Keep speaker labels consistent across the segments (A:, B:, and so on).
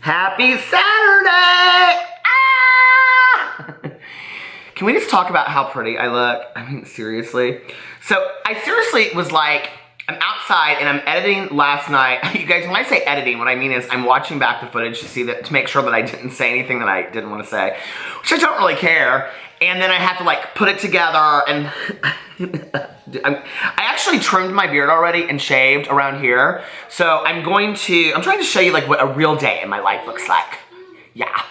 A: Happy Saturday! Ah! Can we just talk about how pretty I look? I mean, seriously. So I seriously was like, I'm outside and I'm editing last night. You guys, when I say editing, what I mean is I'm watching back the footage to see that, to make sure that I didn't say anything that I didn't want to say, which I don't really care. And then I have to like put it together, and I actually trimmed my beard already and shaved around here. So I'm trying to show you like what a real day in my life looks like. Yeah.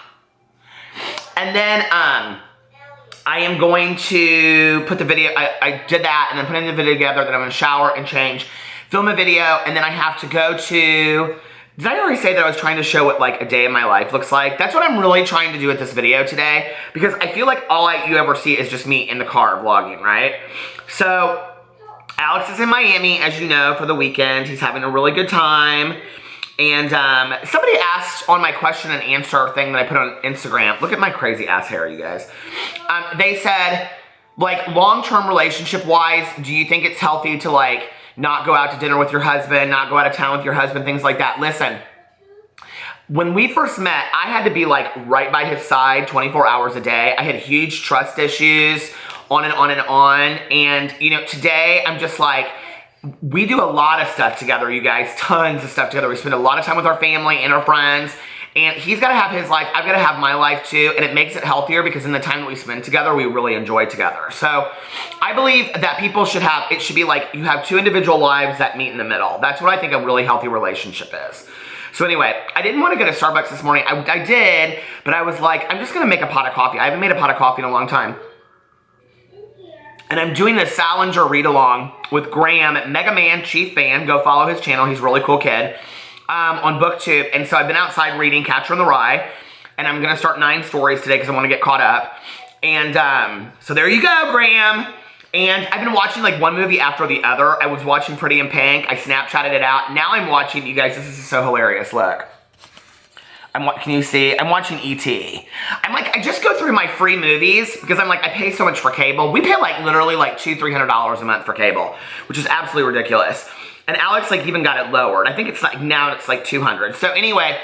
A: And then I am going to put the video, I did that and then putting the video together, then I'm gonna shower and change, film a video, and then I have to go to, did I already say that I was trying to show what like a day in my life looks like? That's what I'm really trying to do with this video today, because I feel like all you ever see is just me in the car vlogging, right? So Alex is in Miami, as you know, for the weekend. He's having a really good time. And somebody asked on my question and answer thing that I put on Instagram, look at my crazy ass hair, you guys. They said, like, long-term relationship-wise, do you think it's healthy to, like, not go out to dinner with your husband, not go out of town with your husband, things like that? Listen, when we first met, I had to be, like, right by his side 24 hours a day. I had huge trust issues, on and on and on. And, you know, today I'm just like, we do a lot of stuff together, you guys, tons of stuff together. We spend a lot of time with our family and our friends, and he's got to have his life, I've got to have my life too, and it makes it healthier because in the time that we spend together, we really enjoy together. So I believe that people should have, it should be like you have two individual lives that meet in the middle. That's what I think a really healthy relationship is. So anyway, I didn't want to go to Starbucks this morning. I did, but I was like, I'm just going to make a pot of coffee. I haven't made a pot of coffee in a long time. And I'm doing the Salinger read-along with Graham, Mega Man, chief fan. Go follow his channel. He's a really cool kid. On BookTube. And so I've been outside reading Catcher in the Rye. And I'm going to start 9 stories today because I want to get caught up. And so there you go, Graham. And I've been watching like one movie after the other. I was watching Pretty in Pink. I Snapchatted it out. Now I'm watching, you guys, this is so hilarious. Look. Can you see? I'm watching E.T. I'm like, I just go through my free movies because I'm like, I pay so much for cable. We pay like literally like $200-300 a month for cable, which is absolutely ridiculous. And Alex like even got it lowered. I think it's like, now it's like $200. So anyway,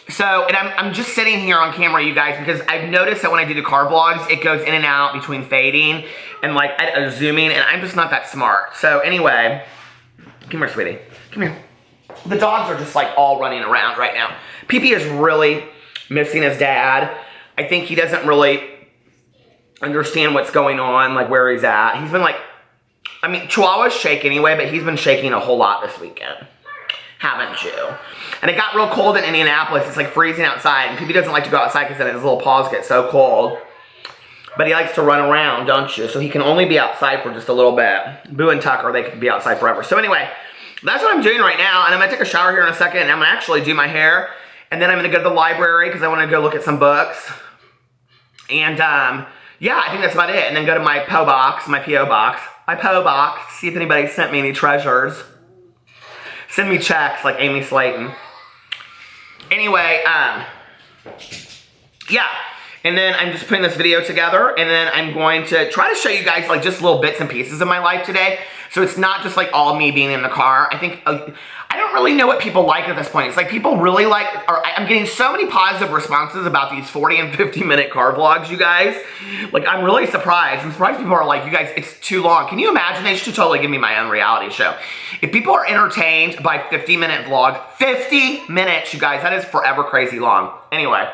A: and I'm just sitting here on camera, you guys, because I've noticed that when I do the car vlogs, it goes in and out between fading and like zooming, and I'm just not that smart. So anyway, come here, sweetie. Come here. The dogs are just like all running around right now. PP is really missing his dad. I think he doesn't really understand what's going on, like where he's at. He's been like, I mean, Chihuahuas shake anyway, but he's been shaking a whole lot this weekend. Haven't you? And it got real cold in Indianapolis. It's like freezing outside, and PP doesn't like to go outside because then his little paws get so cold. But he likes to run around, don't you? So he can only be outside for just a little bit. Boo and Tucker, they could be outside forever. So anyway, that's what I'm doing right now, and I'm gonna take a shower here in a second, and I'm gonna actually do my hair, and then I'm gonna go to the library because I wanna go look at some books. And yeah, I think that's about it. And then go to my P.O. box, see if anybody sent me any treasures. Send me checks like Amy Slayton. Anyway, yeah. And then I'm just putting this video together, and then I'm going to try to show you guys like just little bits and pieces of my life today. So it's not just like all me being in the car. I think, I don't really know what people like at this point. It's like people really like, I'm getting so many positive responses about these 40 and 50 minute car vlogs, you guys. Like, I'm really surprised. I'm surprised people are like, you guys, it's too long. Can you imagine? They should totally give me my own reality show. If people are entertained by 50-minute vlog, 50 minutes, you guys, that is forever crazy long. Anyway.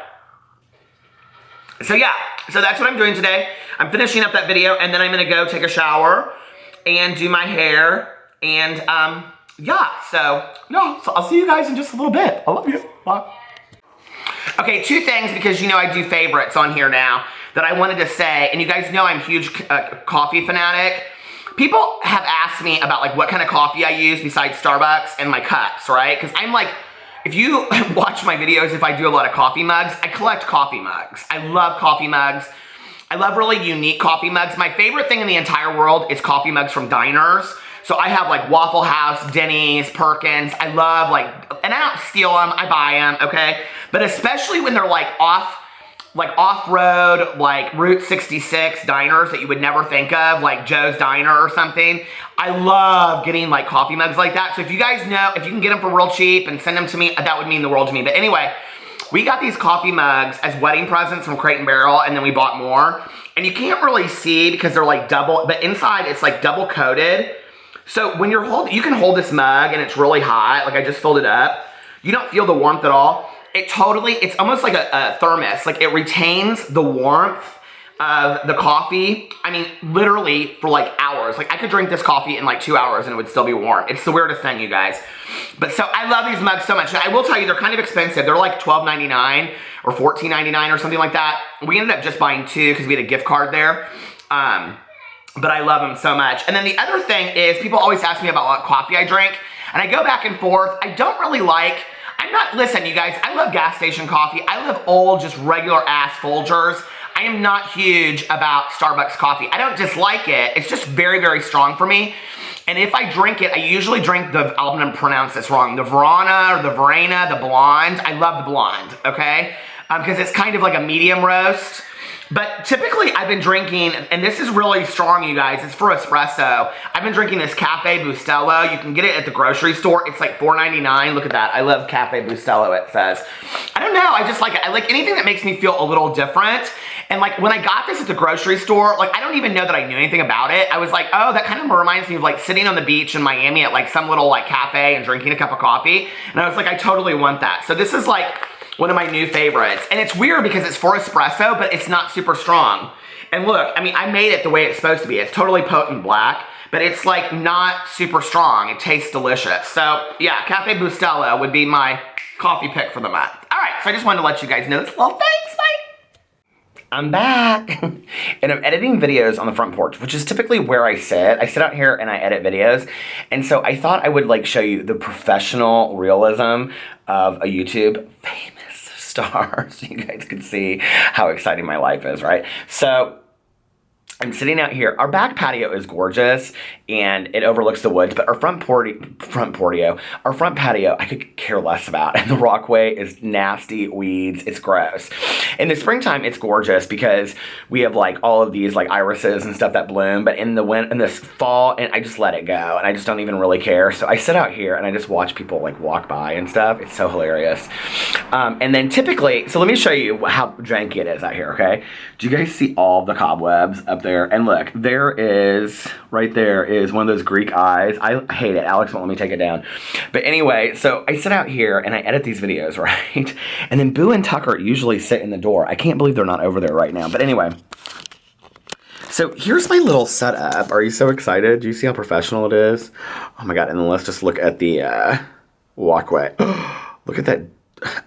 A: So yeah, so that's what I'm doing today. I'm finishing up that video, and then I'm gonna go take a shower and do my hair, and yeah, so I'll see you guys in just a little bit. I love you. Bye. Okay, 2 things, because you know I do favorites on here now, that I wanted to say, and you guys know I'm a huge coffee fanatic. People have asked me about like what kind of coffee I use besides Starbucks and my cups, right? Because I'm like, if you watch my videos, if I do a lot of coffee mugs, I collect coffee mugs. I love coffee mugs. I love really unique coffee mugs. My favorite thing in the entire world is coffee mugs from diners. So I have like Waffle House, Denny's, Perkins. I love like, and I don't steal them, I buy them, okay? But especially when they're like off-road, like Route 66 diners that you would never think of, like Joe's Diner or something. I love getting like coffee mugs like that. So if you guys know, if you can get them for real cheap and send them to me, that would mean the world to me. But anyway, we got these coffee mugs as wedding presents from Crate and Barrel, and then we bought more. And you can't really see because they're like double, but inside it's like double coated. So when you're holding, you can hold this mug and it's really hot. Like I just filled it up. You don't feel the warmth at all. It's almost like a thermos. Like it retains the warmth of the coffee. I mean, literally for like hours. Like I could drink this coffee in like 2 hours and it would still be warm. It's the weirdest thing, you guys. But so I love these mugs so much. I will tell you, they're kind of expensive. They're like $12.99 or $14.99 or something like that. We ended up just buying 2 because we had a gift card there. But I love them so much. And then the other thing is, people always ask me about what coffee I drink. And I go back and forth. I don't really like, listen, you guys, I love gas station coffee. I love old, just regular ass Folgers. I am not huge about Starbucks coffee. I don't dislike it. It's just very, very strong for me. And if I drink it, I usually drink I'm gonna pronounce this wrong, the Verona or the Verena, the blonde. I love the blonde, okay? Because it's kind of like a medium roast. But typically I've been drinking, and this is really strong, you guys, it's for espresso. I've been drinking this Cafe Bustelo. You can get it at the grocery store. It's like $4.99. Look at that. I love Cafe Bustelo, it says. I don't know, I just like it. I like anything that makes me feel a little different. And like when I got this at the grocery store, like I don't even know that I knew anything about it. I was like, oh, that kind of reminds me of like sitting on the beach in Miami at like some little like cafe and drinking a cup of coffee. And I was like, I totally want that. So this is like one of my new favorites. And it's weird because it's for espresso, but it's not super strong. And look, I mean, I made it the way it's supposed to be. It's totally potent black, but it's like not super strong. It tastes delicious. So yeah, Cafe Bustelo would be my coffee pick for the month. All right, so I just wanted to let you guys know this little thanks, bye. I'm back. And I'm editing videos on the front porch, which is typically where I sit. I sit out here and I edit videos. And so I thought I would like show you the professional realism of a YouTube famous star, so you guys can see how exciting my life is, right? So I'm sitting out here. Our back patio is gorgeous and it overlooks the woods, but our front patio, I could care less about. And the walkway is nasty weeds. It's gross. In the springtime, it's gorgeous because we have like all of these like irises and stuff that bloom, but in this fall, and I just let it go and I just don't even really care. So I sit out here and I just watch people like walk by and stuff. It's so hilarious. And then typically, so let me show you how janky it is out here, okay? Do you guys see all the cobwebs up there? And look, right there is one of those Greek eyes. I hate it. Alex won't let me take it down. But anyway, so I sit out here and I edit these videos, right? And then Boo and Tucker usually sit in the door. I can't believe they're not over there right now. But anyway, so here's my little setup. Are you so excited? Do you see how professional it is? Oh my God. And then let's just look at the walkway. Look at that.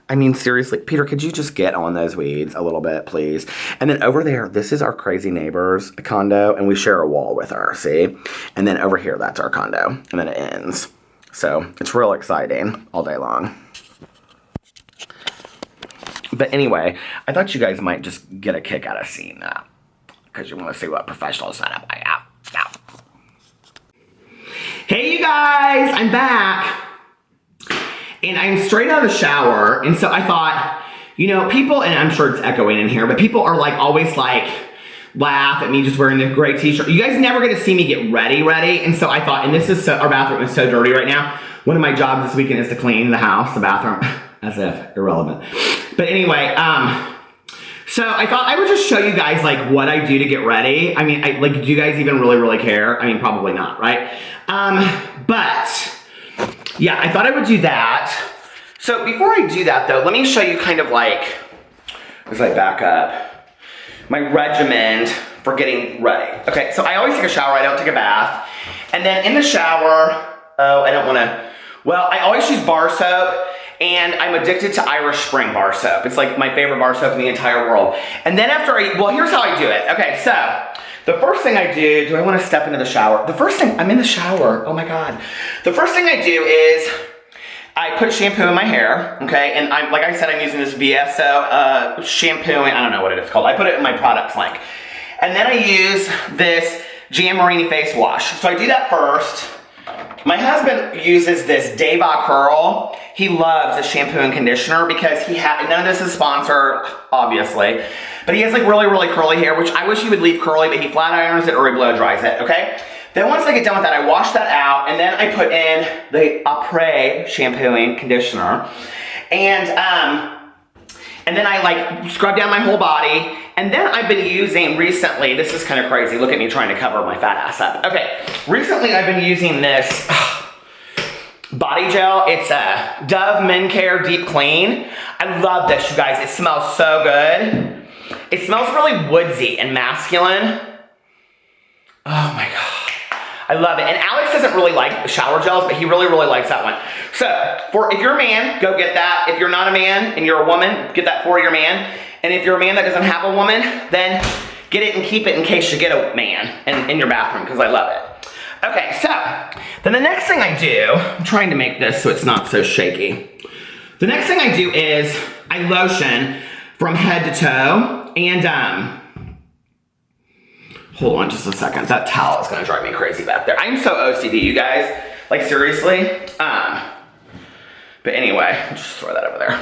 A: I mean, seriously, Peter, could you just get on those weeds a little bit, please? And then over there, this is our crazy neighbor's condo, and we share a wall with her, see? And then over here, that's our condo, and then it ends. So it's real exciting all day long. But anyway, I thought you guys might just get a kick out of seeing that, because you want to see what professional setup I have. Hey, you guys, I'm back. And I'm straight out of the shower, and so I thought, you know, people, and I'm sure it's echoing in here, but people are like always like laugh at me just wearing a gray t-shirt. You guys never get to see me get ready, and so I thought, and this is our bathroom is so dirty right now. One of my jobs this weekend is to clean the house, the bathroom, as if irrelevant. But anyway, so I thought I would just show you guys like what I do to get ready. I mean, do you guys even really care? I mean, probably not, right? But yeah, I thought I would do that. So before I do that though, let me show you kind of like, as I back up, my regimen for getting ready. Okay, so I always take a shower, I don't take a bath. And then in the shower, I always use bar soap, and I'm addicted to Irish Spring bar soap. It's like my favorite bar soap in the entire world. And then here's how I do it. Okay, so the first thing I do I want to step into the shower? I'm in the shower, oh my God. The first thing I do is I put shampoo in my hair, okay? And like I said, I'm using this VSO shampoo, and I don't know what it's called. I put it in my products link. And then I use this Gianmarini face wash. So I do that first. My husband uses this Deva Curl. He loves the shampoo and conditioner because none of this is sponsored, obviously, but he has like really curly hair, which I wish he would leave curly, but he flat irons it or he blow dries it, okay? Then once I get done with that, I wash that out, and then I put in the Après shampooing conditioner. And And then I like scrub down my whole body. And then I've been using recently, this is kind of crazy. Look at me trying to cover my fat ass up. Okay, recently I've been using this body gel. It's a Dove Men Care Deep Clean. I love this, you guys. It smells so good. It smells really woodsy and masculine. Oh my God. I love it. And Alex doesn't really like shower gels, but he really, really likes that one. So, if you're a man, go get that. If you're not a man and you're a woman, get that for your man. And if you're a man that doesn't have a woman, then get it and keep it in case you get a man in your bathroom, because I love it. Okay, so, then the next thing I do, I'm trying to make this so it's not so shaky. The next thing I do is I lotion from head to toe, and hold on just a second. That towel is gonna drive me crazy back there. I'm so OCD, you guys. Like, seriously. But anyway, I'll just throw that over there.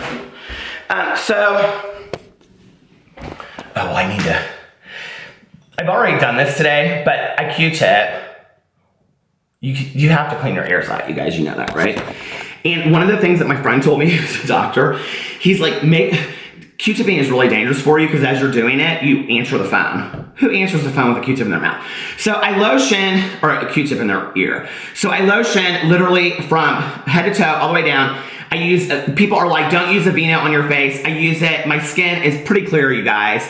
A: I've already done this today, but a Q-tip, you have to clean your ears out, you guys, you know that, right? And one of the things that my friend told me, who's a doctor, he's like, Q-tipping is really dangerous for you because as you're doing it, you answer the phone. Who answers the phone with a Q-tip in their mouth? So I lotion, or a Q-tip in their ear. So I lotion literally from head to toe all the way down. I use, people are like, don't use a V-note on your face. I use it, my skin is pretty clear, you guys.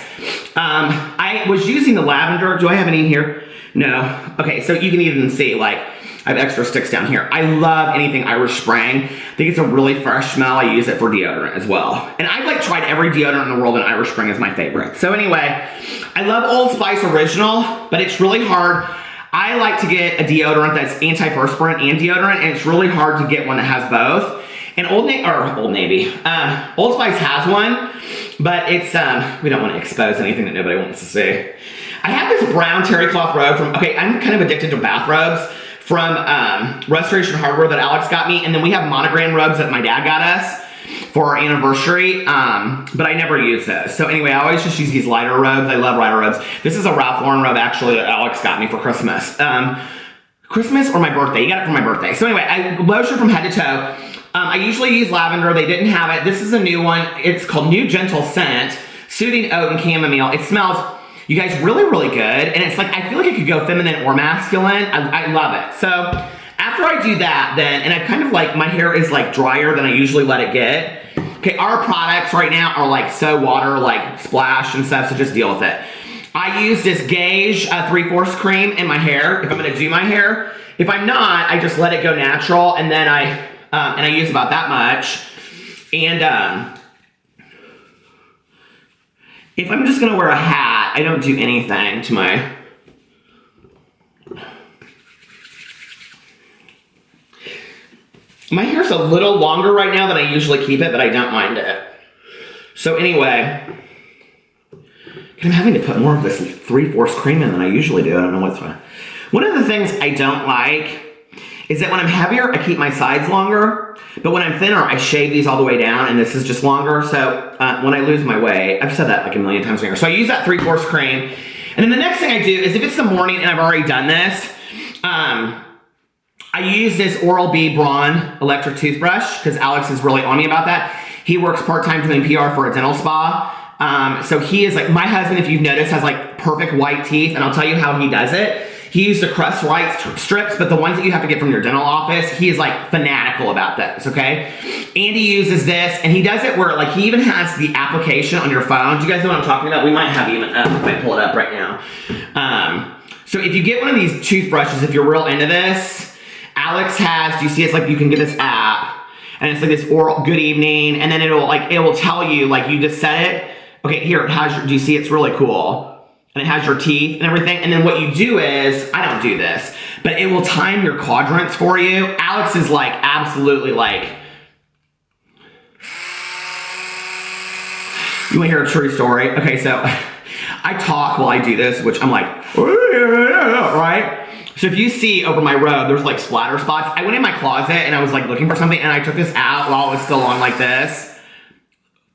A: I was using the lavender. Do I have any here? No. Okay, so you can even see, like, I have extra sticks down here. I love anything Irish Spring. I think it's a really fresh smell. I use it for deodorant as well. And I've like tried every deodorant in the world, and Irish Spring is my favorite. So anyway, I love Old Spice Original, but it's really hard. I like to get a deodorant that's antiperspirant and deodorant, and it's really hard to get one that has both. And Old Spice has one, but it's, we don't want to expose anything that nobody wants to see. I have this brown terry cloth robe from, okay, I'm kind of addicted to bathrobes, from Restoration Hardware that Alex got me, and then we have monogram robes that my dad got us for our anniversary, but I never use those. So anyway, I always just use these lighter robes. I love lighter robes. This is a Ralph Lauren robe, actually, that Alex got me for Christmas. Christmas or my birthday? He got it for my birthday. So anyway, I lotion from head to toe. I usually use lavender. They didn't have it. This is a new one. It's called New Gentle Scent, Soothing Oat and Chamomile. It smells, you guys, really, really good. And it's like, I feel like it could go feminine or masculine. I love it. So after I do that, then, and I kind of like, my hair is like drier than I usually let it get. Okay, our products right now are like so water, like splash and stuff, so just deal with it. I use this Gauge 3/4 cream in my hair if I'm gonna do my hair. If I'm not, I just let it go natural, and then I use about that much. And if I'm just gonna wear a hat, I don't do anything to my... My hair's a little longer right now than I usually keep it, but I don't mind it. So anyway, I'm having to put more of this 3/4 cream in than I usually do. I don't know what's wrong. One of the things I don't like is that when I'm heavier, I keep my sides longer, but when I'm thinner, I shave these all the way down, and this is just longer. So when I lose my weight, I've said that like a million times here. So I use that 3/4 cream, and then the next thing I do is if it's the morning and I've already done this, I use this Oral-B Braun electric toothbrush because Alex is really on me about that. He works part-time doing PR for a dental spa. So he is like, my husband, if you've noticed, has like perfect white teeth, and I'll tell you how he does it. He used to crust white strips, but the ones that you have to get from your dental office, he is like fanatical about those, okay? Andy uses this, and he does it where like he even has the application on your phone. Do you guys know what I'm talking about? We might have even, I might pull it up right now. So if you get one of these toothbrushes, if you're real into this, Alex has, do you see it's like you can get this app, and it's like this oral good evening, and then it will tell you, like you just set it. Okay, here it has your, do you see it's really cool? And it has your teeth and everything. And then what you do is, I don't do this, but it will time your quadrants for you. Alex is like, absolutely like, you wanna hear a true story? Okay, so I talk while I do this, which I'm like, right? So if you see over my robe, there's like splatter spots. I went in my closet and I was like looking for something, and I took this out while it was still on like this.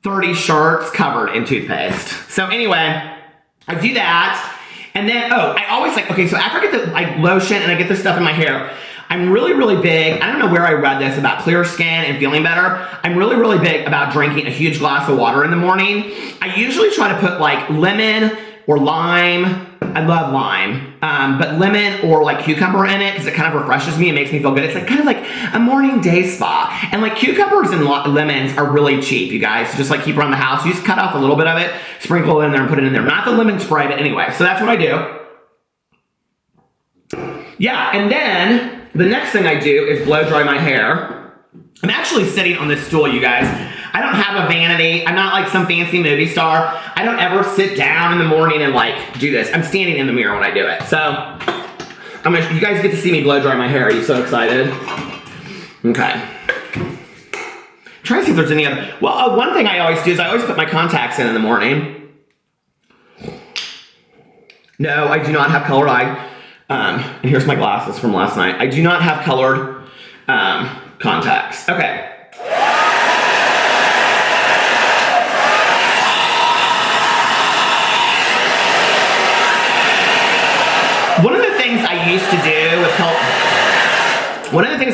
A: 30 shirts covered in toothpaste. So anyway, I do that, and then, I always like, okay, so after I get the lotion and I get this stuff in my hair, I'm really, really big. I don't know where I read this about clear skin and feeling better. I'm really, really big about drinking a huge glass of water in the morning. I usually try to put like lemon or lime. I love lime, but lemon or like cucumber in it because it kind of refreshes me and makes me feel good. It's like kind of like a morning day spa. And like cucumbers and lemons are really cheap, you guys. So just like keep around the house. You just cut off a little bit of it, sprinkle it in there and put it in there. Not the lemon spray, but anyway. So that's what I do. Yeah, and then the next thing I do is blow dry my hair. I'm actually sitting on this stool, you guys. I don't have a vanity. I'm not like some fancy movie star. I don't ever sit down in the morning and like do this. I'm standing in the mirror when I do it. So you guys get to see me blow dry my hair. Are you so excited? Okay. Trying to see if there's any other. Well, one thing I always do is I always put my contacts in the morning. No, I do not have colored eye. And here's my glasses from last night. I do not have colored contacts. Okay. One of the things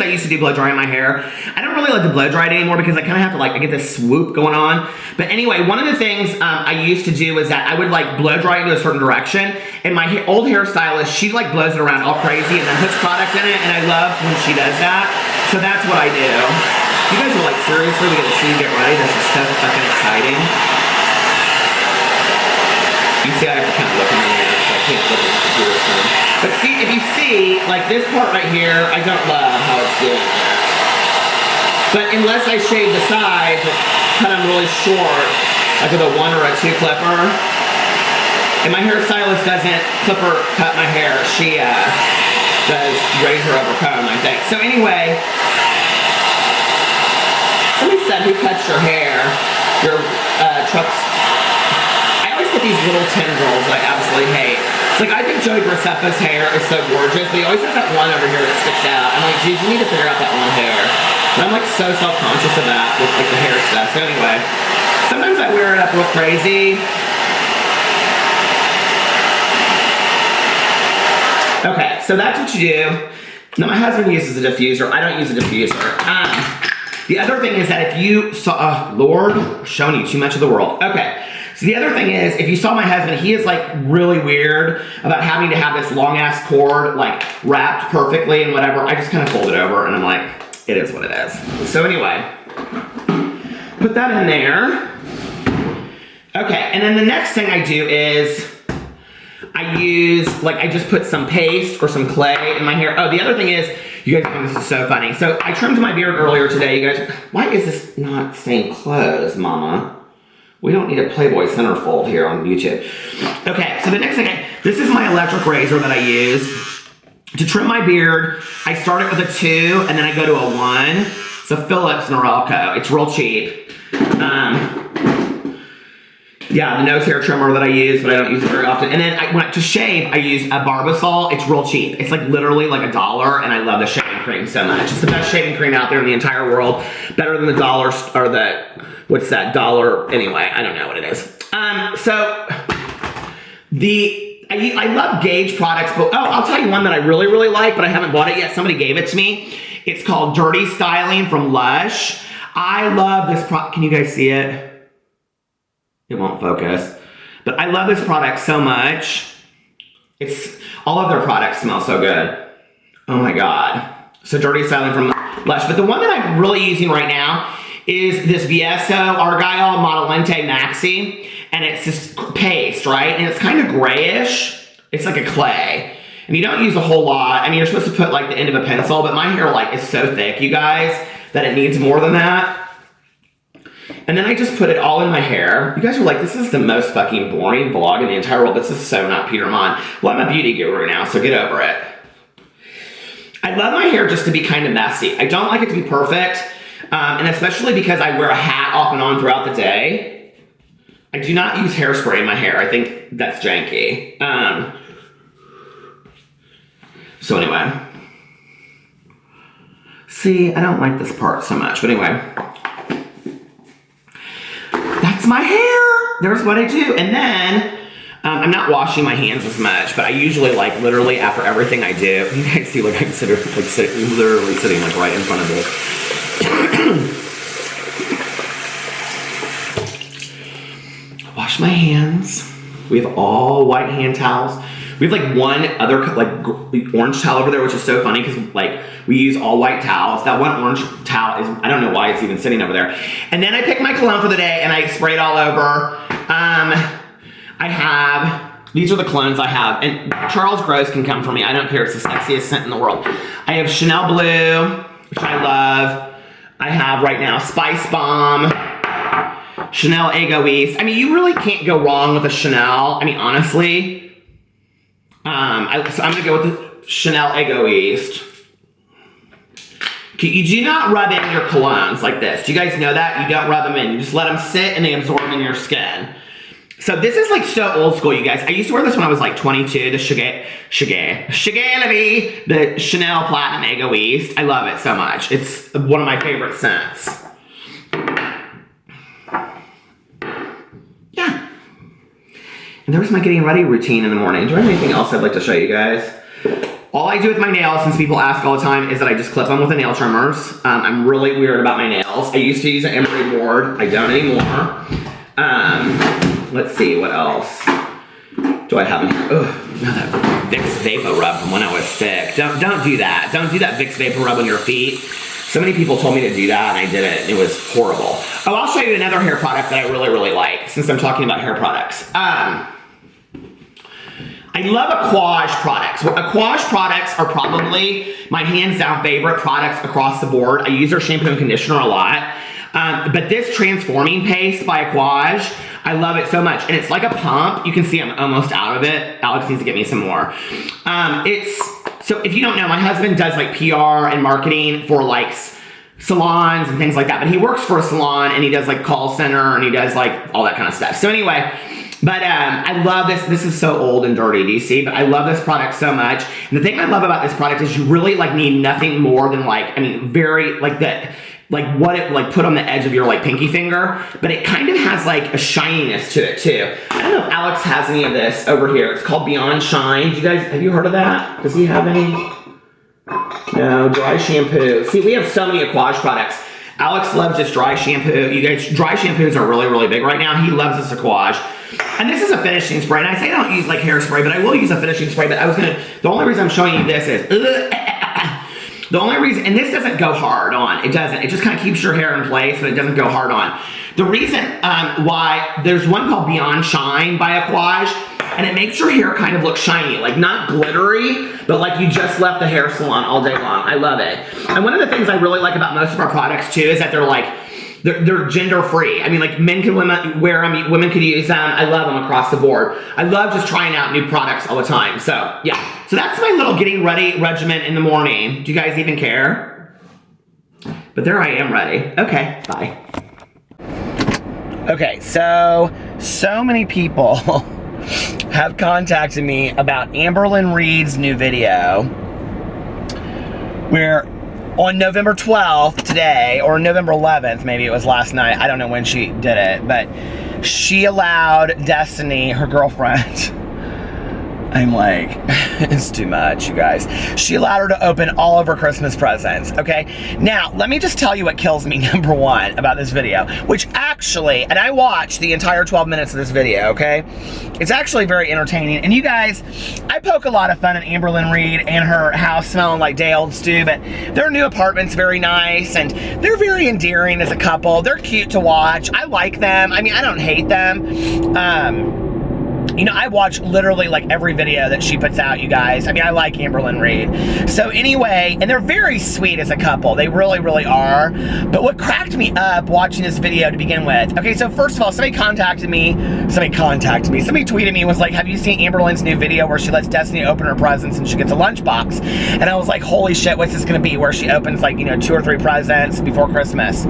A: I used to do with blow drying my hair, I don't really like to blow dry it anymore because I kind of have to like, I get this swoop going on. But anyway, one of the things I used to do was that I would like blow dry it into a certain direction. And my old hairstylist, she like blows it around all crazy and then puts product in it. And I love when she does that. So that's what I do. You guys are like, seriously, we get to see you get ready. This is so fucking exciting. You see, I have to kind of look in the mirror so I can't look at the computer screen. But see, if you see, like this part right here, I don't love how it's doing that. But unless I shave the sides, cut them really short, like with a 1 or a 2 clipper. And my hairstylist doesn't clipper cut my hair. She does razor over comb, I think. So anyway, somebody said, who cuts your hair? Your trucks. I always get these little tendrils that I absolutely hate. It's like, I think Joey Graceffa's hair is so gorgeous, but he always has that one over here that sticks out. I'm like, dude, you need to figure out that one hair. And I'm like so self-conscious of that with like the hair stuff. So anyway, sometimes I wear it up real crazy. Okay, so that's what you do. Now my husband uses a diffuser. I don't use a diffuser. The other thing is that if you saw, Lord, I'm showing you too much of the world. Okay. So the other thing is, if you saw my husband, he is like really weird about having to have this long ass cord like wrapped perfectly and whatever. I just kind of fold it over and I'm like, it is what it is. So anyway, put that in there. Okay, and then the next thing I do is I use, like I just put some paste or some clay in my hair. Oh, the other thing is, you guys think this is so funny. So I trimmed my beard earlier today, you guys. Why is this not staying closed, mama? We don't need a Playboy centerfold here on YouTube. Okay, so the next thing, this is my electric razor that I use to trim my beard. I start it with a 2, and then I go to a 1. It's a Philips Norelco. It's real cheap. Yeah, the nose hair trimmer that I use, but I don't use it very often. And then to shave, I use a Barbasol. It's real cheap. It's like literally like $1, and I love the shaving cream so much. It's the best shaving cream out there in the entire world. Better than the dollar, or the, what's that, dollar, anyway, I don't know what it is. So, I love Gauge products, but I'll tell you one that I really, really like, but I haven't bought it yet. Somebody gave it to me. It's called Dirty Styling from Lush. I love this product. Can you guys see it? It won't focus. But I love this product so much. All of their products smell so good. Oh my God. So Dirty Styling from Lush. But the one that I'm really using right now is this Vieso Argyle Modelente Maxi. And it's this paste, right? And it's kind of grayish. It's like a clay. And you don't use a whole lot. I mean, you're supposed to put like the end of a pencil, but my hair like is so thick, you guys, that it needs more than that. And then I just put it all in my hair. You guys are like, this is the most fucking boring vlog in the entire world. This is so not Peter Monn. Well, I'm a beauty guru now, so get over it. I love my hair just to be kind of messy. I don't like it to be perfect. And especially because I wear a hat off and on throughout the day. I do not use hairspray in my hair. I think that's janky. So anyway. See, I don't like this part so much, but anyway. That's my hair. There's what I do. And then I'm not washing my hands as much, but I usually like literally after everything I do, you guys see like I'm literally sitting like right in front of this. Wash my hands. We have all white hand towels. We have like one other like orange towel over there, which is so funny because like we use all white towels. That one orange towel is, I don't know why it's even sitting over there. And then I pick my cologne for the day and I spray it all over. I have, these are the colognes I have, and Charles Gross can come for me. I don't care, it's the sexiest scent in the world. I have Chanel Blue, which I love. I have right now Spice Bomb, Chanel Egoist. I mean, you really can't go wrong with a Chanel. I mean, honestly. So I'm gonna go with the Chanel Egoist. You do not rub in your colognes like this. Do you guys know that? You don't rub them in. You just let them sit and they absorb in your skin. So this is like so old school, you guys. I used to wear this when I was like 22, the the Chanel Platinum Egoist. I love it so much. It's one of my favorite scents. Yeah. And there's my getting ready routine in the morning. Do I have anything else I'd like to show you guys? All I do with my nails, since people ask all the time, is that I just clip them with the nail trimmers. I'm really weird about my nails. I used to use an emery board. I don't anymore. Let's see, what else do I have in here? Ugh, no, that Vicks Vapor Rub from when I was sick. Don't do that. Don't do that Vicks Vapor Rub on your feet. So many people told me to do that, and I did it. It was horrible. Oh, I'll show you another hair product that I really, really like, since I'm talking about hair products. I love Aquage products. Aquage products are probably my hands down favorite products across the board. I use their shampoo and conditioner a lot. But this transforming paste by Aquage, I love it so much. And it's like a pump. You can see I'm almost out of it. Alex needs to get me some more. So if you don't know, my husband does like PR and marketing for like salons and things like that. But he works for a salon and he does like call center and he does like all that kind of stuff. So anyway, but I love this. This is so old and dirty, do you see? But I love this product so much. And the thing I love about this product is you really like need nothing more than like, I mean, very like that. Like what it like put on the edge of your like pinky finger, but it kind of has like a shininess to it too. I don't know if Alex has any of this over here. It's called Beyond Shine. Do you guys, have you heard of that? Does he have any? No, dry shampoo. See, we have so many Aquage products. Alex loves this dry shampoo. You guys, dry shampoos are really, really big right now. He loves this Aquage. And this is a finishing spray. And I say I don't use like hairspray, but I will use a finishing spray. But the only reason I'm showing you this is, the only reason, and this doesn't go hard on, it doesn't. It just kind of keeps your hair in place, but it doesn't go hard on. The reason why, there's one called Beyond Shine by Aquage, and it makes your hair kind of look shiny, like not glittery, but like you just left the hair salon all day long. I love it. And one of the things I really like about most of our products too is that they're like, they're gender free. I mean, like men can wear them, women could use them. I love them across the board. I love just trying out new products all the time. So yeah, so that's my little getting ready regimen in the morning. Do you guys even care? But there I am ready. Okay, bye. Okay, so many people have contacted me about Amberlynn Reed's new video where on November 12th today, or November 11th, maybe it was last night, I don't know when she did it, but she allowed Destiny, her girlfriend, I'm like, it's too much, you guys. She allowed her to open all of her Christmas presents, okay? Now, let me just tell you what kills me, number one, about this video, which actually, and I watched the entire 12 minutes of this video, okay? It's actually very entertaining. And you guys, I poke a lot of fun at Amberlynn Reed and her house smelling like day old stew, but their new apartment's very nice, and they're very endearing as a couple. They're cute to watch. I like them. I mean, I don't hate them. You know, I watch literally like every video that she puts out, you guys. I mean, I like Amberlynn Reed. So anyway, and they're very sweet as a couple. They really, really are. But what cracked me up watching this video to begin with, okay, so first of all, somebody tweeted me, and was like, have you seen Amberlynn's new video where she lets Destiny open her presents and she gets a lunchbox? And I was like, holy shit, what's this gonna be? Where she opens like, you know, 2 or 3 presents before Christmas.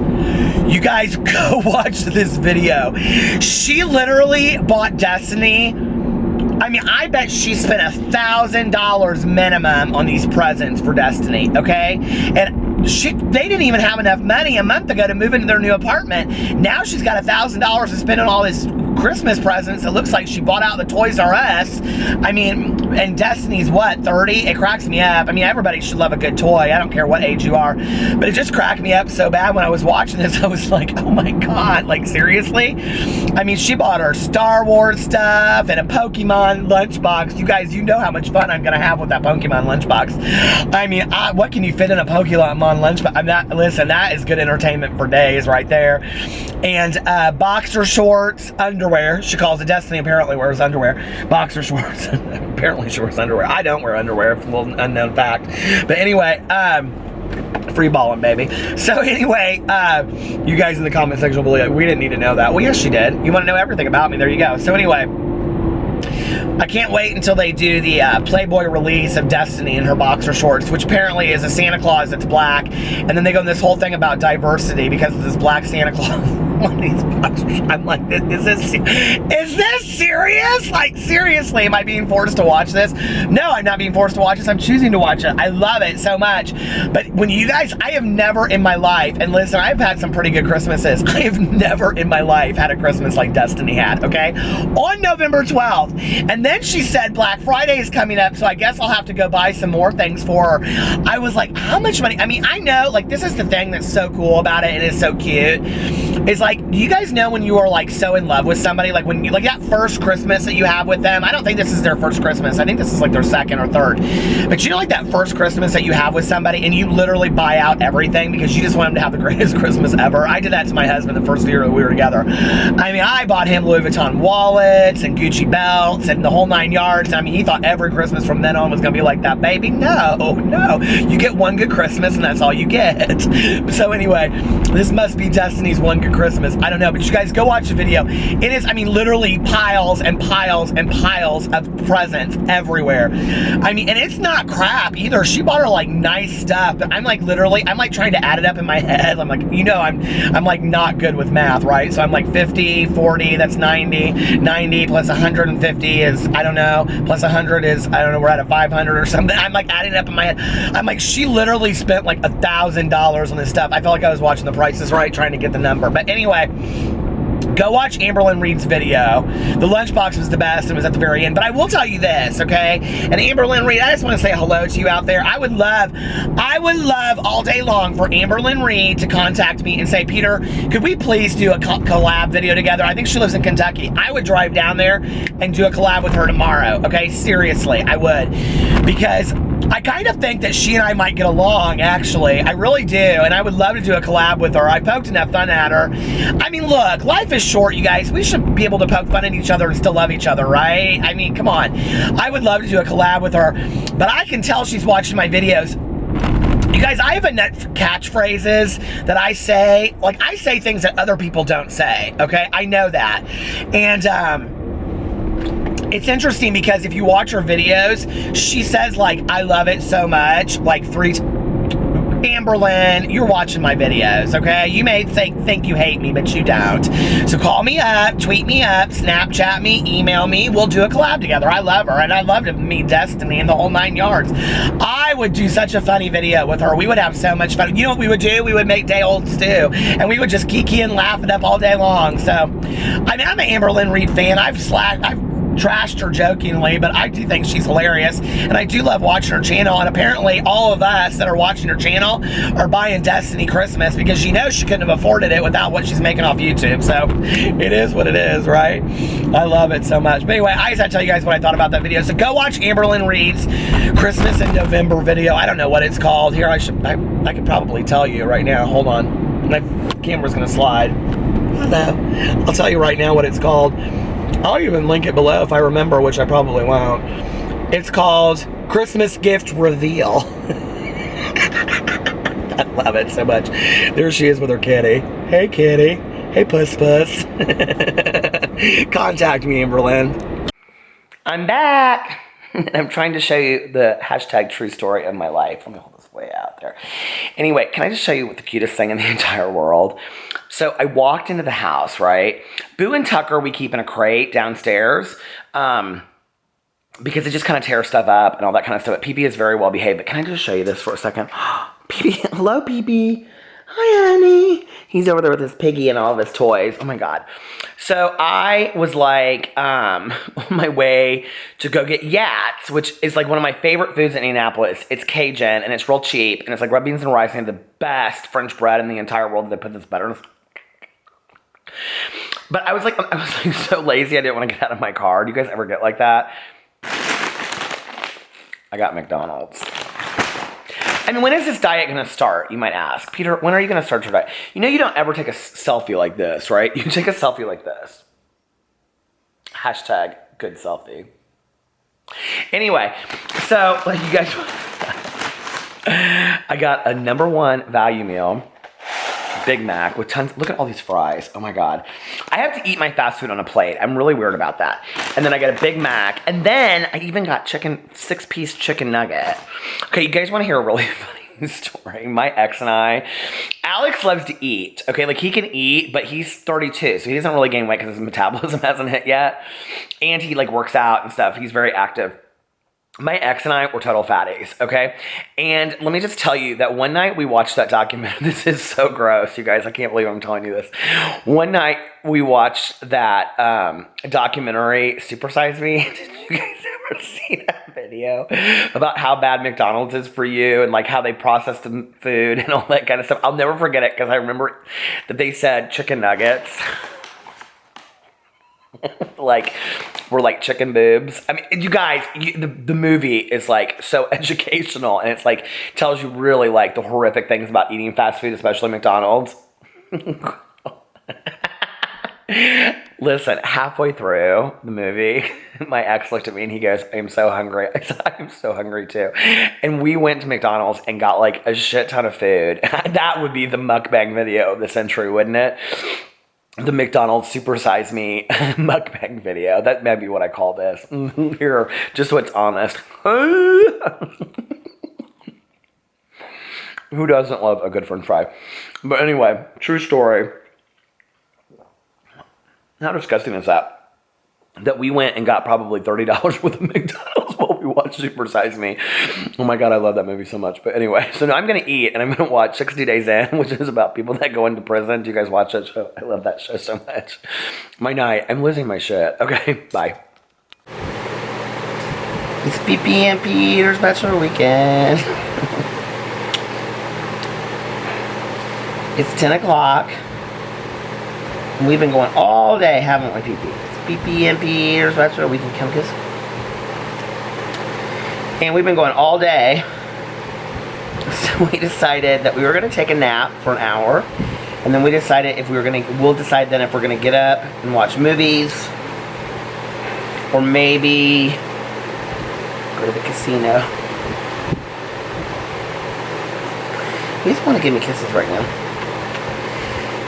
A: You guys go watch this video. She literally bought Destiny, I mean, I bet she spent $1,000 minimum on these presents for Destiny, okay? And they didn't even have enough money a month ago to move into their new apartment. Now she's got $1,000 to spend on all this Christmas presents. It looks like she bought out the Toys R Us. I mean, and Destiny's what, 30? It cracks me up. I mean, everybody should love a good toy. I don't care what age you are. But it just cracked me up so bad when I was watching this. I was like, oh my God, like seriously? I mean, she bought her Star Wars stuff and a Pokemon lunchbox. You guys, you know how much fun I'm going to have with that Pokemon lunchbox. I mean, what can you fit in a Pokemon lunchbox? Listen, that is good entertainment for days right there. And boxer shorts, underwear. She calls it. Destiny apparently wears underwear. Boxer shorts. Apparently she wears underwear. I don't wear underwear. It's a little unknown fact. But anyway, free balling, baby. So anyway, you guys in the comment section will believe we didn't need to know that. Well, yes, she did. You want to know everything about me. There you go. So anyway, I can't wait until they do the Playboy release of Destiny in her boxer shorts, which apparently is a Santa Claus that's black. And then they go in this whole thing about diversity because of this black Santa Claus. I'm like, is this serious? Like, seriously, am I being forced to watch this? No, I'm not being forced to watch this. I'm choosing to watch it. I love it so much. But when you guys, I have never in my life, and listen, I've had some pretty good Christmases. I have never in my life had a Christmas like Destiny had, okay? On November 12th. And then she said Black Friday is coming up, so I guess I'll have to go buy some more things for her. I was like, how much money? I mean, I know, like, this is the thing that's so cool about it, and it's so cute. It's like, do you guys know when you are like so in love with somebody, like when you, like that first Christmas that you have with them? I don't think this is their first Christmas. I think this is like their second or third. But you know, like that first Christmas that you have with somebody and you literally buy out everything because you just want them to have the greatest Christmas ever. I did that to my husband the first year that we were together. I mean, I bought him Louis Vuitton wallets and Gucci belts and the whole 9 yards. I mean, he thought every Christmas from then on was going to be like that, baby. No. You get one good Christmas and that's all you get. So anyway, this must be Destiny's one good Christmas. I don't know, but you guys go watch the video. It is, I mean, literally piles and piles and piles of presents everywhere. I mean, and it's not crap either. She bought her like nice stuff, but I'm like literally, I'm like trying to add it up in my head. I'm like, you know, I'm like not good with math, right? So I'm like 50, 40, that's 90, 90 plus 150 is, I don't know, plus 100 is, I don't know, we're at a 500 or something. I'm like adding it up in my head. I'm like, she literally spent like $1,000 on this stuff. I felt like I was watching The Price is Right trying to get the number. But anyway, go watch Amberlynn Reed's video. The lunchbox was the best and was at the very end. But I will tell you this, okay? And Amberlynn Reed, I just want to say hello to you out there. I would love all day long for Amberlynn Reed to contact me and say, Peter, could we please do a collab video together? I think she lives in Kentucky. I would drive down there and do a collab with her tomorrow, okay? Seriously, I would. Because I kind of think that she and I might get along, actually. I really do, and I would love to do a collab with her. I poked enough fun at her. I mean, look, life is short, you guys. We should be able to poke fun at each other and still love each other, right? I mean, come on. I would love to do a collab with her, but I can tell she's watching my videos. You guys, I have a net catchphrases that I say. Like, I say things that other people don't say, okay? I know that. And, it's interesting because if you watch her videos, she says, like, I love it so much, like 3 Amberlynn, you're watching my videos, okay? You may think you hate me, but you don't. So call me up, tweet me up, Snapchat me, email me. We'll do a collab together. I love her, and I love to meet Destiny and the whole 9 yards. I would do such a funny video with her. We would have so much fun. You know what we would do? We would make day-old stew, and we would just kiki and laugh it up all day long. So, I mean, I'm an Amberlynn Reed fan. I've trashed her jokingly, but I do think she's hilarious, and I do love watching her channel. And apparently all of us that are watching her channel are buying Destiny Christmas because she knows she couldn't have afforded it without what she's making off YouTube. So it is what it is, right? I love it so much. But anyway, I just had to tell you guys what I thought about that video. So go watch Amberlynn Reed's Christmas in November video. I don't know what it's called. Here, I could probably tell you right now. Hold on, my camera's gonna slide. Hello. I'll tell you right now what it's called. I'll even link it below if I remember, which I probably won't. It's called Christmas Gift Reveal. I love it so much. There she is with her kitty. Hey, kitty. Hey, puss. Contact me, Amberlynn. I'm back. I'm trying to show you the hashtag true story of my life. Let me hold this way out there. Anyway, can I just show you what the cutest thing in the entire world? So I walked into the house, right? Boo and Tucker we keep in a crate downstairs because it just kind of tears stuff up and all that kind of stuff. But PP is very well behaved. But can I just show you this for a second? PP, hello, PP. Hi, honey. He's over there with his piggy and all of his toys. Oh my God. So I was like on my way to go get Yats, which is like one of my favorite foods in Indianapolis. It's Cajun and it's real cheap and it's like red beans and rice and the best French bread in the entire world. They put this butter in. But I was like so lazy I didn't want to get out of my car. Do you guys ever get like that? I got McDonald's. I mean, when is this diet going to start, you might ask? Peter, when are you going to start your diet? You know you don't ever take a selfie like this, right? You take a selfie like this. Hashtag good selfie. Anyway, so like you guys, I got a #1 value meal, Big Mac with tons. Look at all these fries. Oh my God. I have to eat my fast food on a plate. I'm really weird about that. And then I got a Big Mac. And then I even got 6-piece chicken nugget. Okay, you guys want to hear a really funny story? My ex and I, Alex loves to eat. Okay, like he can eat, but he's 32. So he doesn't really gain weight because his metabolism hasn't hit yet. And he like works out and stuff. He's very active. My ex and I were total fatties, okay? And let me just tell you that one night we watched that documentary. This is so gross, you guys. I can't believe I'm telling you this. One night we watched that documentary, Super Size Me. Did you guys ever see that video about how bad McDonald's is for you and like how they process the food and all that kind of stuff? I'll never forget it because I remember that they said chicken nuggets. Like we're like chicken boobs. I mean, you guys, the movie is like so educational and it's like tells you really like the horrific things about eating fast food, especially McDonald's. Listen, halfway through the movie, my ex looked at me and he goes, "I am so hungry." I said, "I am so hungry too." And we went to McDonald's and got like a shit ton of food. That would be the mukbang video of the century, wouldn't it? The McDonald's Super Size Me mukbang video. That may be what I call this. Here, just what's honest. Who doesn't love a good French fry? But anyway, true story. How disgusting is that? That we went and got probably $30 worth of McDonald's while we watched Super Size Me. Oh my God, I love that movie so much. But anyway, so now I'm going to eat and I'm going to watch 60 Days In, which is about people that go into prison. Do you guys watch that show? I love that show so much. My night, I'm losing my shit. Okay, bye. It's PP and Peter's Bachelor Weekend. It's 10 o'clock. We've been going all day, haven't we, PP? PP and Peter's Bachelor Weekend. Come kiss. And we've been going all day. So we decided that we were going to take a nap for an hour. And then we decided if we were going to, we'll decide then if we're going to get up and watch movies. Or maybe go to the casino. You just want to give me kisses right now.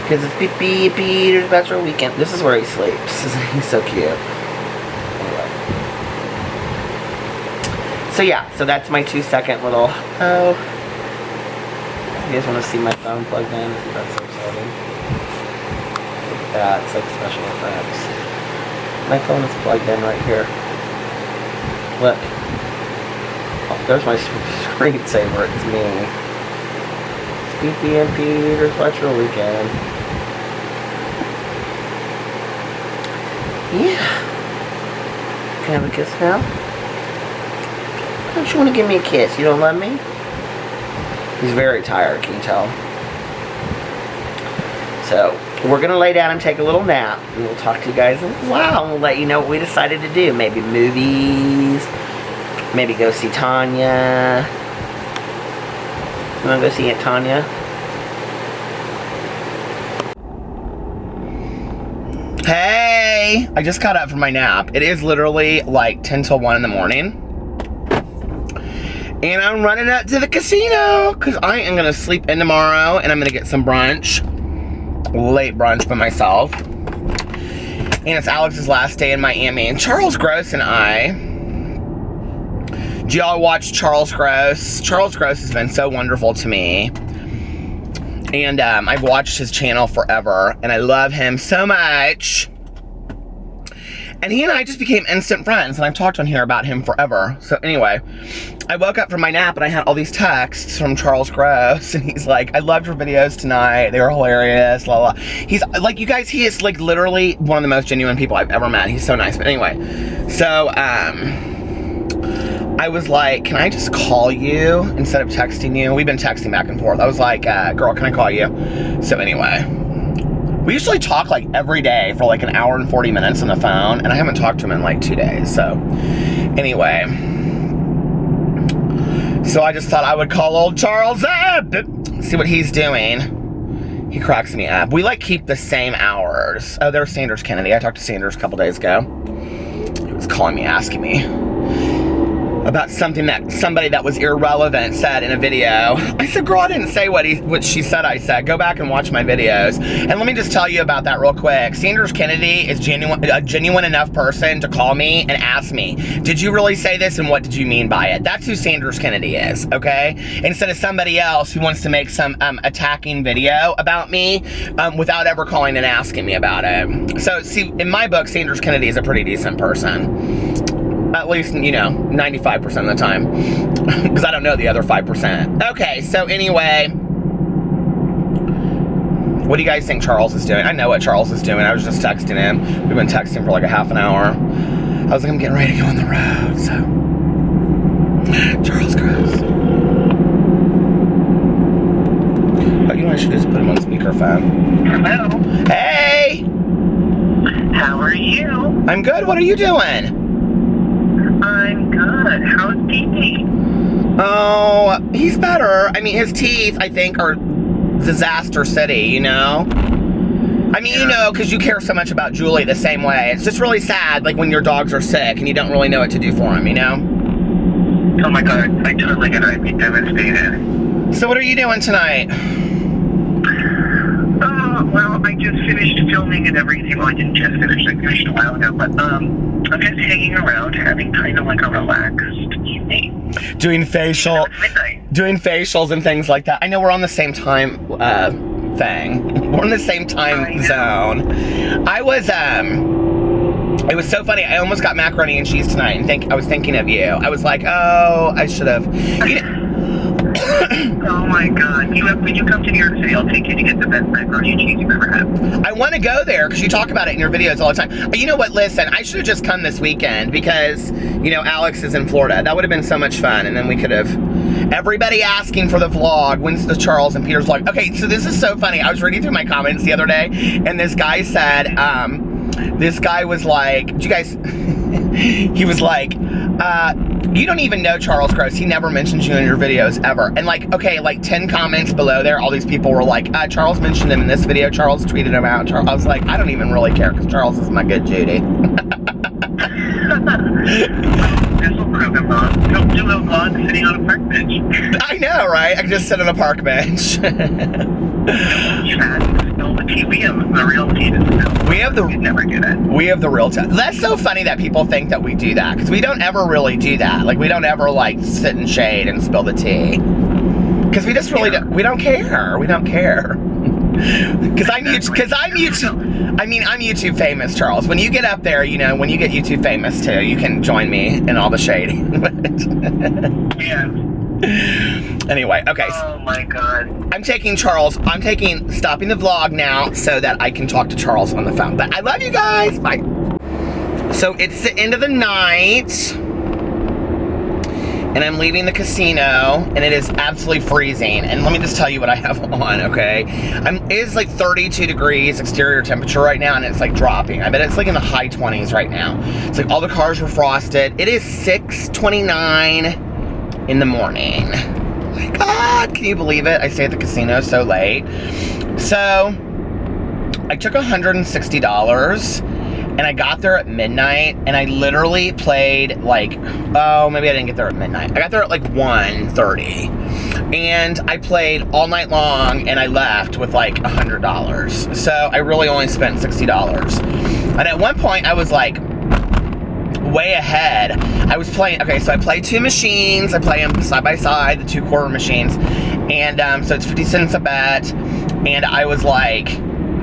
A: Because it's PP Peter's Bachelor Weekend. This is where he sleeps. He's so cute. Anyway. So yeah, so that's my 2-second little, oh. You guys want to see my phone plugged in? That's so exciting. Look at that, it's like special effects. My phone is plugged in right here. Look. Oh, there's my screensaver, it's me. It's PP and Peter's Bachelor Weekend. Yeah. Can I have a kiss now? Don't you want to give me a kiss? You don't love me? He's very tired, can you tell? So, we're going to lay down and take a little nap. And we'll talk to you guys in a while. And we'll let you know what we decided to do. Maybe movies. Maybe go see Tanya. You want to go see Aunt Tanya? Hey! I just got up from my nap. It is literally like 10 till 1 in the morning. And I'm running up to the casino because I am going to sleep in tomorrow and I'm going to get some brunch. Late brunch by myself. And it's Alex's last day in Miami. And Charles Gross and I... Do y'all watch Charles Gross? Charles Gross has been so wonderful to me. And I've watched his channel forever. And I love him so much. And he and I just became instant friends, and I've talked on here about him forever. So anyway, I woke up from my nap and I had all these texts from Charles Gross, and he's like, I loved your videos tonight. They were hilarious, blah, blah. He's like, you guys, he is like literally one of the most genuine people I've ever met. He's so nice. But anyway, so I was like, can I just call you instead of texting you? We've been texting back and forth. I was like, girl, can I call you? So anyway, we usually talk like every day for like an hour and 40 minutes on the phone, and I haven't talked to him in like 2 days. So anyway, so I just thought I would call old Charles up, see what he's doing. He cracks me up. We like keep the same hours. Oh, there's Sanders Kennedy. I talked to Sanders a couple days ago. He was calling me, asking me about something that somebody that was irrelevant said in a video. I said, girl, I didn't say what she said I said. Go back and watch my videos. And let me just tell you about that real quick. Sanders Kennedy is a genuine enough person to call me and ask me, did you really say this and what did you mean by it? That's who Sanders Kennedy is, okay? Instead of somebody else who wants to make some attacking video about me without ever calling and asking me about it. So, see, in my book, Sanders Kennedy is a pretty decent person. At least, you know, 95% of the time. Because I don't know the other 5%. Okay, so anyway. What do you guys think Charles is doing? I know what Charles is doing. I was just texting him. We've been texting for like a half an hour. I was like, I'm getting ready to go on the road, so. Charles Gross. Oh, you know, I should just put him on speakerphone.
B: Hello.
A: Hey!
B: How are you?
A: I'm good. What are you doing?
B: I'm good. How's Pee-Pee?
A: Oh, he's better. I mean, his teeth, I think, are disaster city, you know? I mean, you know, because you care so much about Julie the same way. It's just really sad, like, when your dogs are sick and you don't really know what to do for them, you know?
B: Oh my god, I totally get it. I'd be devastated.
A: So what are you doing tonight?
B: Well, I just finished filming and everything. Well, I didn't just finish. I finished a while ago. But, I'm just hanging around, having kind of like a relaxed evening.
A: Doing facial.
B: Midnight.
A: Doing facials and things like that. I know we're on the same time thing. We're in the same time zone. I was, it was so funny. I almost got macaroni and cheese tonight, and I was thinking of you. I was like, oh, I should have. You know,
B: Oh my god. When you come to New York City, I'll take you to get the best macaroni and cheese you've ever had.
A: I want to go there because you talk about it in your videos all the time. You know what? Listen, I should have just come this weekend because, you know, Alex is in Florida. That would have been so much fun, and then we could have. Everybody asking for the vlog. When's the Charles and Peter's vlog? Okay, so this is so funny. I was reading through my comments the other day, and this guy said, this guy was like, did you guys, he was like, you don't even know Charles Gross. He never mentions you in your videos ever. And like, okay, like 10 comments below there, all these people were like, Charles mentioned him in this video. Charles tweeted him out. I was like, I don't even really care because Charles is my good Judy.
B: This will prove him wrong. Don't do a vlog sitting on a park bench.
A: I know, right? I can just sit on a park bench.
B: We have the real tea to spill.
A: We have the.
B: You'd never get it.
A: We have the real tea. That's so funny that people think that we do that because we don't ever really do that. Like we don't ever like sit in shade and spill the tea because we just really don't. We don't care. We don't care. Because I'm YouTube. I mean, I'm YouTube famous, Charles. When you get up there, you know, when you get YouTube famous too, you can join me in all the shading.
B: Yeah.
A: Anyway, okay.
B: Oh my god.
A: I'm stopping the vlog now so that I can talk to Charles on the phone. But I love you guys. Bye. So it's the end of the night. And I'm leaving the casino, and it is absolutely freezing. And let me just tell you what I have on, okay? It is like 32 degrees exterior temperature right now, and it's like dropping. I bet it's like in the high 20s right now. It's like all the cars were frosted. It is 6:29 in the morning. Oh my God, can you believe it? I stay at the casino so late. So, I took $160. And I got there at midnight, and I literally played like, oh, maybe I didn't get there at midnight. I got there at like 1:30. And I played all night long, and I left with like $100. So I really only spent $60. And at one point, I was like, way ahead. I was playing, okay, so I play two machines. I play them side by side, the 2 quarter machines. And so it's 50 cents a bet. And I was like,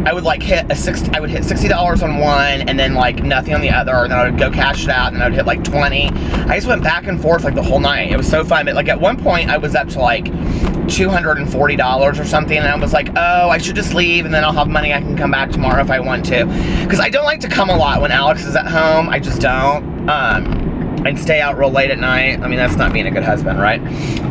A: I would like hit I would hit $60 on one and then like nothing on the other, and then I would go cash it out and then I would hit like 20. I just went back and forth like the whole night. It was so fun. But like at one point I was up to like $240 or something, and I was like, oh, I should just leave and then I'll have money. I can come back tomorrow if I want to, because I don't like to come a lot when Alex is at home. I just don't, and stay out real late at night. I mean, that's not being a good husband, right?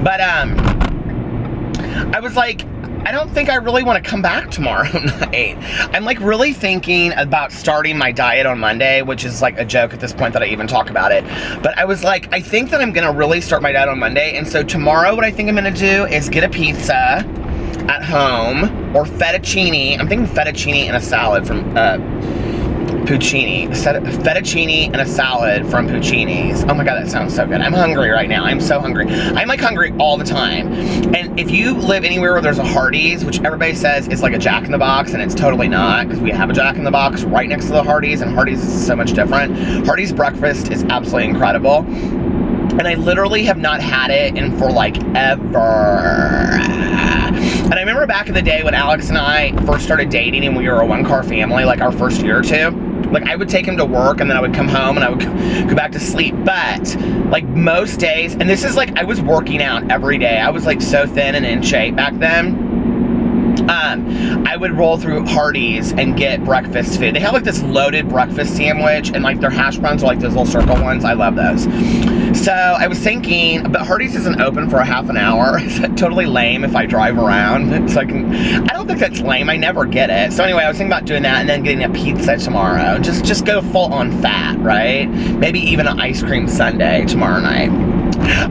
A: But I was like, I don't think I really want to come back tomorrow night. I'm like really thinking about starting my diet on Monday, which is like a joke at this point that I even talk about it. But I was like, I think that I'm going to really start my diet on Monday. And so tomorrow what I think I'm going to do is get a pizza at home, or fettuccine. I'm thinking fettuccine and a salad from Puccini. Fettuccine and a salad from Puccini's. Oh my god, that sounds so good. I'm hungry right now. I'm so hungry. I'm like hungry all the time. And if you live anywhere where there's a Hardee's, which everybody says is like a Jack in the Box, and it's totally not, because we have a Jack in the Box right next to the Hardee's, and Hardee's is so much different. Hardee's breakfast is absolutely incredible. And I literally have not had it in for like ever. And I remember back in the day when Alex and I first started dating and we were a one-car family, like our first year or two, like I would take him to work and then I would come home and I would go back to sleep. But like most days, and this is like, I was working out every day. I was like so thin and in shape back then. I would roll through Hardee's and get breakfast food. They have like this loaded breakfast sandwich, and like their hash browns are like those little circle ones. I love those. So I was thinking, but Hardee's isn't open for a half an hour. Is that totally lame if I drive around? It's like, I don't think that's lame. I never get it. So anyway, I was thinking about doing that and then getting a pizza tomorrow. Just go full on fat, right? Maybe even an ice cream sundae tomorrow night.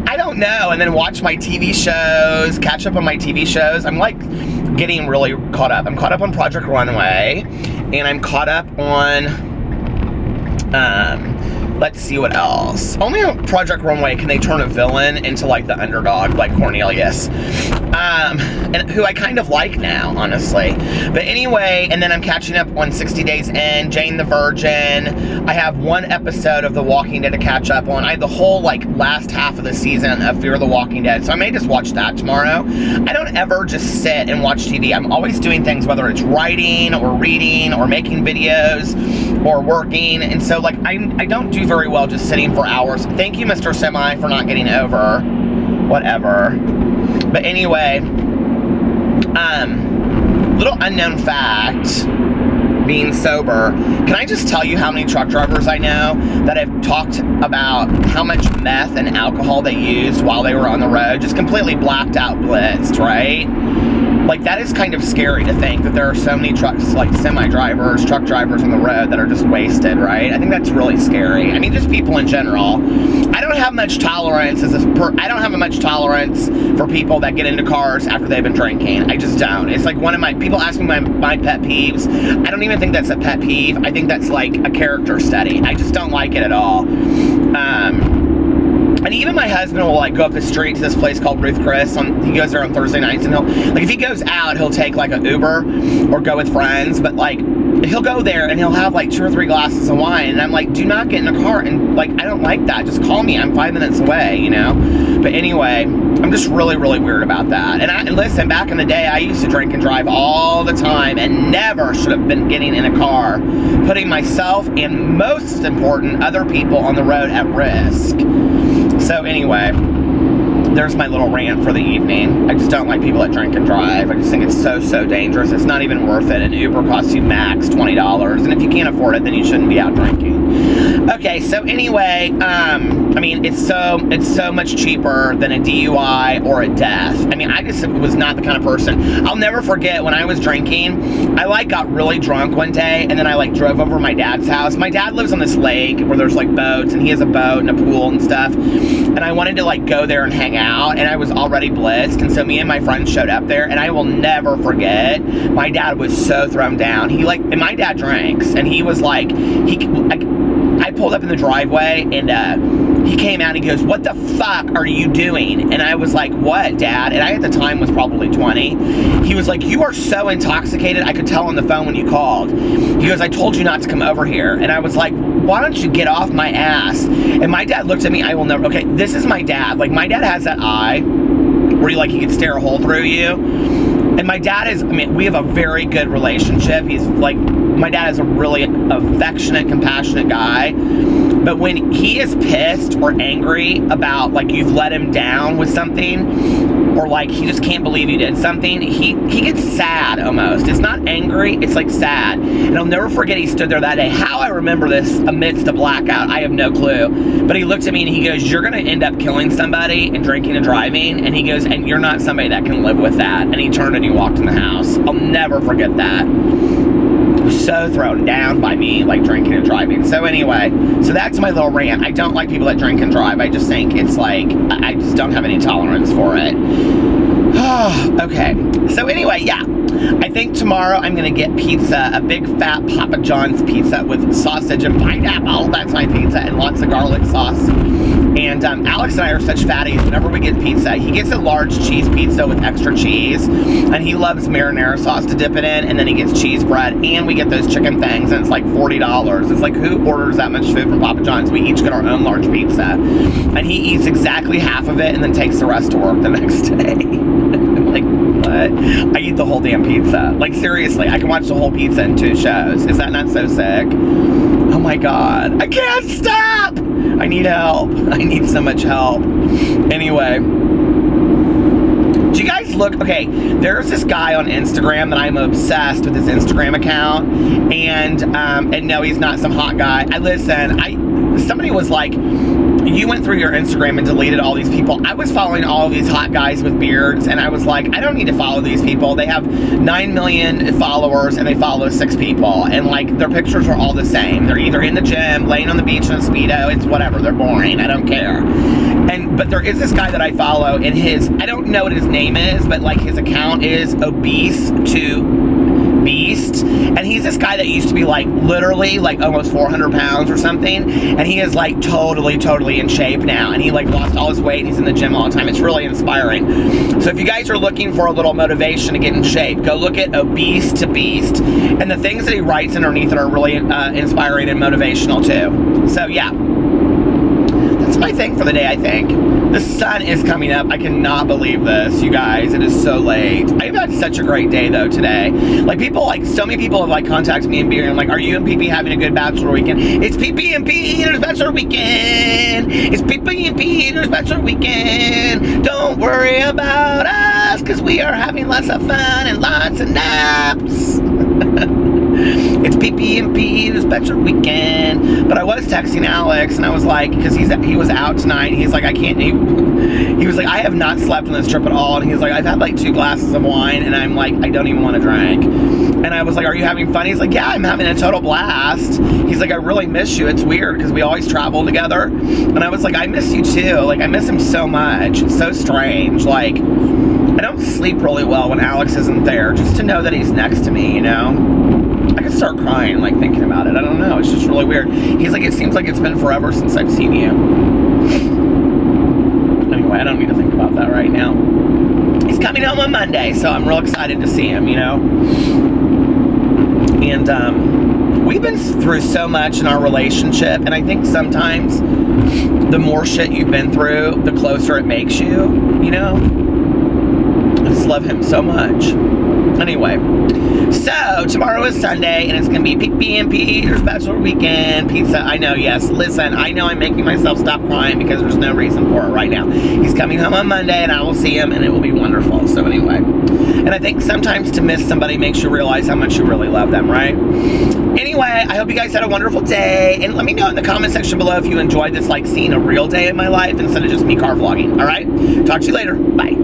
A: I don't know. And then watch my TV shows, catch up on my TV shows. I'm like getting really caught up. I'm caught up on Project Runway, and I'm caught up on, let's see what else. Only on Project Runway can they turn a villain into like the underdog, like Cornelius. And who I kind of like now, honestly. But anyway, and then I'm catching up on 60 Days In, Jane the Virgin. I have one episode of The Walking Dead to catch up on. I have the whole like last half of the season of Fear the Walking Dead, so I may just watch that tomorrow. I don't ever just sit and watch TV. I'm always doing things, whether it's writing or reading or making videos or working. And so like I don't do very well just sitting for hours. Thank you, Mr. Semi, for not getting over. Whatever. But anyway, little unknown fact, being sober, can I just tell you how many truck drivers I know that have talked about how much meth and alcohol they used while they were on the road, just completely blacked out, blitzed, right? Like, that is kind of scary to think that there are so many trucks, like semi-drivers, truck drivers on the road that are just wasted, right? I think that's really scary. I mean, just people in general. I don't have much tolerance I don't have much tolerance for people that get into cars after they've been drinking. I just don't. It's like one of my, people ask me my pet peeves. I don't even think that's a pet peeve. I think that's like a character study. I just don't like it at all. And even my husband will like go up the street to this place called Ruth Chris. He goes there on Thursday nights, and if he goes out, he'll take like an Uber or go with friends. But like, he'll go there and he'll have like 2 or 3 glasses of wine, and I'm like, do not get in a car. And like, I don't like that. Just call me. I'm 5 minutes away, you know. But anyway, I'm just really, really weird about that. And listen, back in the day, I used to drink and drive all the time, and never should have been getting in a car, putting myself and, most important, other people on the road at risk. So anyway, there's my little rant for the evening. I just don't like people that drink and drive. I just think it's so, so dangerous. It's not even worth it. An Uber costs you max $20. And if you can't afford it, then you shouldn't be out drinking. Okay, so anyway, I mean, it's so much cheaper than a DUI or a death. I mean, I just was not the kind of person. I'll never forget when I was drinking, I like got really drunk one day, and then I like drove over to my dad's house. My dad lives on this lake where there's like boats, and he has a boat and a pool and stuff. And I wanted to like go there and hang out, and I was already blitzed, and so me and my friends showed up there, and I will never forget, my dad was so thrown down. And my dad drinks, and he was like, I pulled up in the driveway, and he came out and he goes, "What the fuck are you doing?" And I was like, "What, Dad?" And I at the time was probably 20. He was like, "You are so intoxicated, I could tell on the phone when you called." He goes, "I told you not to come over here." And I was like, "Why don't you get off my ass?" And my dad looked at me, okay, this is my dad. Like, my dad has that eye where he could stare a hole through you. And my dad is, I mean, we have a very good relationship. He's like, my dad is a really affectionate, compassionate guy. But when he is pissed or angry about, like, you've let him down with something, or like he just can't believe you did something, he gets sad almost. It's not angry, it's like sad. And I'll never forget, he stood there that day. How I remember this amidst the blackout, I have no clue. But he looked at me and he goes, you're gonna end up killing somebody and drinking and driving. And he goes, and you're not somebody that can live with that. And he turned and he walked in the house. I'll never forget that. So thrown down by me, like drinking and driving. So anyway, so that's my little rant. I don't like people that drink and drive. I just think it's like, I just don't have any tolerance for it. Okay, so anyway, yeah, I think tomorrow I'm gonna get pizza, a big fat Papa John's pizza with sausage and pineapple. That's my pizza, and lots of garlic sauce. And Alex and I are such fatties. Whenever we get pizza, he gets a large cheese pizza with extra cheese, and he loves marinara sauce to dip it in, and then he gets cheese bread, and we get those chicken things, and it's like $40. It's like, who orders that much food from Papa John's? We each get our own large pizza, and he eats exactly half of it and then takes the rest to work the next day. Like, what? I eat the whole damn pizza. Like, seriously, I can watch the whole pizza in 2 shows. Is that not so sick? Oh my God, I can't stop! I need help. I need so much help. Anyway, do you guys look, okay, there's this guy on Instagram that I'm obsessed with, his Instagram account, and no, he's not some hot guy. Somebody was like, you went through your Instagram and deleted all these people. I was following all of these hot guys with beards, and I was like, I don't need to follow these people. They have 9 million followers, and they follow 6 people, and like, their pictures are all the same. They're either in the gym, laying on the beach in a Speedo. It's whatever. They're boring. I don't care. But there is this guy that I follow, and I don't know what his name is, but like, his account is obese to beast, and he's this guy that used to be like literally like almost 400 pounds or something, and he is like totally in shape now, and he like lost all his weight, and he's in the gym all the time. It's really inspiring. So if you guys are looking for a little motivation to get in shape, go look at Obese to Beast, and the things that he writes underneath it are really inspiring and motivational too. So yeah, that's my thing for the day, I think. The sun is coming up. I cannot believe this, you guys. It is so late. I've had such a great day though today. Like, people, like, so many people have like contacted me and being like, are you and PP having a good bachelor weekend? It's PP and Peter's bachelor weekend. It's PP and Peter's bachelor weekend. Don't worry about us, because we are having lots of fun and lots of naps. It's PP and Peter's bachelor weekend. But I was texting Alex, and I was like, because he was out tonight. He's like, I can't. He was like, I have not slept on this trip at all. And he's like, I've had like 2 glasses of wine, and I'm like, I don't even want to drink. And I was like, are you having fun? He's like, yeah, I'm having a total blast. He's like, I really miss you. It's weird because we always travel together. And I was like, I miss you too. Like, I miss him so much. It's so strange. Like, I don't sleep really well when Alex isn't there, just to know that he's next to me, you know? I could start crying, like, thinking about it. I don't know. It's just really weird. He's like, it seems like it's been forever since I've seen you. Anyway, I don't need to think about that right now. He's coming home on Monday, so I'm real excited to see him, you know? And we've been through so much in our relationship, and I think sometimes the more shit you've been through, the closer it makes you, you know? I just love him so much. Anyway, so tomorrow is Sunday, and it's going to be PP and Peter's bachelor weekend pizza. I know, yes. Listen, I know I'm making myself stop crying because there's no reason for it right now. He's coming home on Monday, and I will see him, and it will be wonderful. So anyway, and I think sometimes to miss somebody makes you realize how much you really love them, right? Anyway, I hope you guys had a wonderful day, and let me know in the comment section below if you enjoyed this, like, seeing a real day in my life instead of just me car vlogging, all right? Talk to you later. Bye.